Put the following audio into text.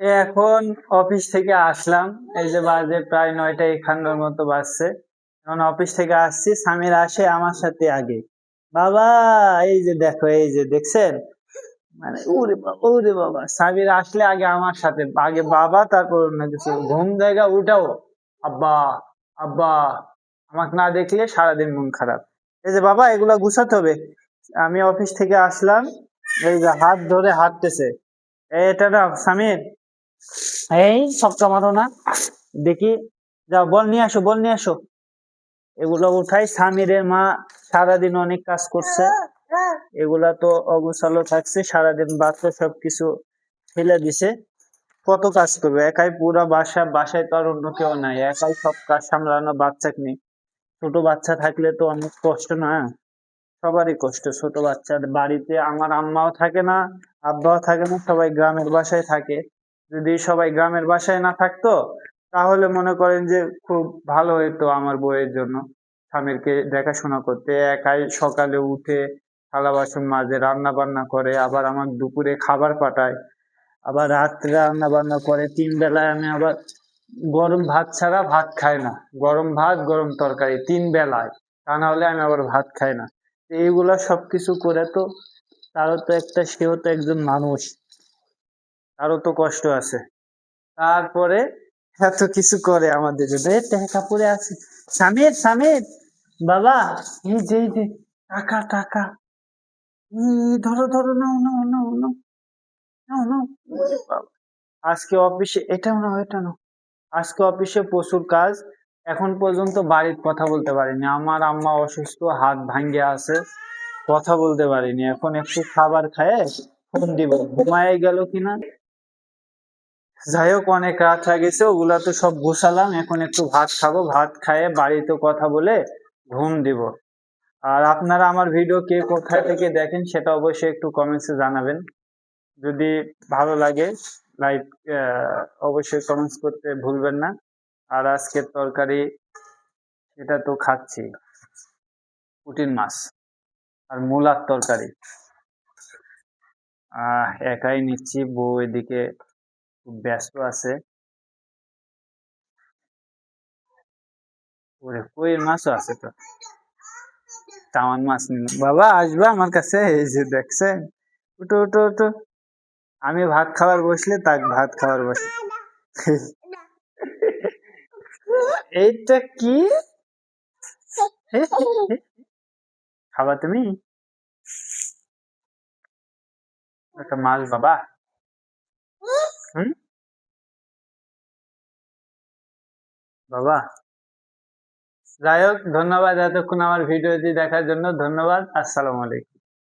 এখন অফিস থেকে আসলাম। এই যে বাজে প্রায় 9টা 51 মতো বাজছে। এখন অফিস থেকে আসছি, সামির আসে আমার সাথে আগে। বাবা, এই যে দেখো, এই যে দেখছেন, মানে ওরে বাবা, সামির আসলে আগে আমার সাথে, আগে বাবা, তারপর অন্য কিছু। ঘুম জায়গা উঠাও, আব্বা আব্বা, আমাকে না দেখলে সারাদিন মন খারাপ। এই যে বাবা, এগুলা গুছাতে হবে। আমি অফিস থেকে আসলাম, এই যে হাত ধরে হাঁটতেছে। এটা না সামির, এই সবটা মারো না, দেখি, যাও বল নিয়ে আসো, বল নিয়ে আসো। এগুলো উঠাই। সামিরের মা সারাদিন অনেক কাজ করছে, এগুলা তো অগোছালো থাকছে, সারাদিন বাচ্চা সবকিছু ফেলে দিছে। কত কাজ করবে একাই, পুরা বাসায় তো আর অন্য কেউ নাই, একাই সব কাজ সামলানো বাচ্চাকে নিয়ে। ছোট বাচ্চা থাকলে তো অনেক কষ্ট না, সবারই কষ্ট। ছোট বাচ্চা বাড়িতে আমার আম্মাও থাকে না, আব্বাও থাকে না, সবাই গ্রামের বাসায় থাকে। যদি সবাই গ্রামের বাসায় না থাকতো, তাহলে মনে করেন যে খুব ভালো হতো আমার বউয়ের জন্য। স্বামীরকে দেখাশোনা করতে একাই সকালে উঠে থালা বাসন মাজে, রান্না বান্না করে, আবার আমার দুপুরে খাবার পাঠায়, আবার রাত্রে রান্না বান্না করে। 3 বেলায় আমি আবার গরম ভাত ছাড়া ভাত খাই না। গরম ভাত, গরম তরকারি 3 বেলায়, তা না হলে আমি আবার ভাত খাই না। তো এইগুলা সবকিছু করে তো, তারও তো একটা, সেও তো একজন মানুষ, তারও তো কষ্ট আছে। তারপরে এত কিছু করে আমাদের জন্য। কাপড়ে আছে। সামির, সামির, বাবা, এই যে টাকা টাকা, ধরো ধরো, নাও নাও নাও নাও নাও নাও। ওরে বাবা, আজকে অফিসে এটাও নাও, এটা নাও। আজকে অফিসে প্রচুর কাজ। এখন পর্যন্ত বাড়ির কথা বলতে পারিনি, আমার আম্মা অসুস্থ, হাত ভাঙ্গে আছে, কথা বলতে পারিনি। এখন একটু খাবার খায় ফোন দিব, ঘুমায় গেল কিনা। যাই হোক, অনেক রাত হয়ে গেছে, ওগুলা তো সব গোছালাম। এখন একটু ভাত খাবো, ভাত খাইয়ে বাড়িতে কথা বলে ঘুম দিব। আর আপনারা আমার ভিডিও কে কোথায় থেকে দেখেন সেটা অবশ্যই একটু কমেন্টসে জানাবেন। যদি ভালো লাগে, লাইক, অবশ্যই কমেন্টস করতে ভুলবেন না। আর আজকের তরকারি, এটা তো খাচ্ছি, পুঁটির মাছ আর মূলার তরকারি। একাই নিচ্ছি, বউ এদিকে খুব ব্যস্ত আছে। ওরে, কইয়ের মাছও আছে তো, তামান মাছ নিন বাবা, আসবে আমার কাছে। এই যে দেখছেন, উঠো উঠো উঠো, আমি ভাত খাবার বসলে তাক ভাত খাবার বসে। এইটা কি খাবা তুমি? একটা মাছ বাবা। হুম, বাবা। যাই হোক, ধন্যবাদ এতক্ষণ আমার ভিডিওটি দেখার জন্য। ধন্যবাদ। আসসালামু আলাইকুম।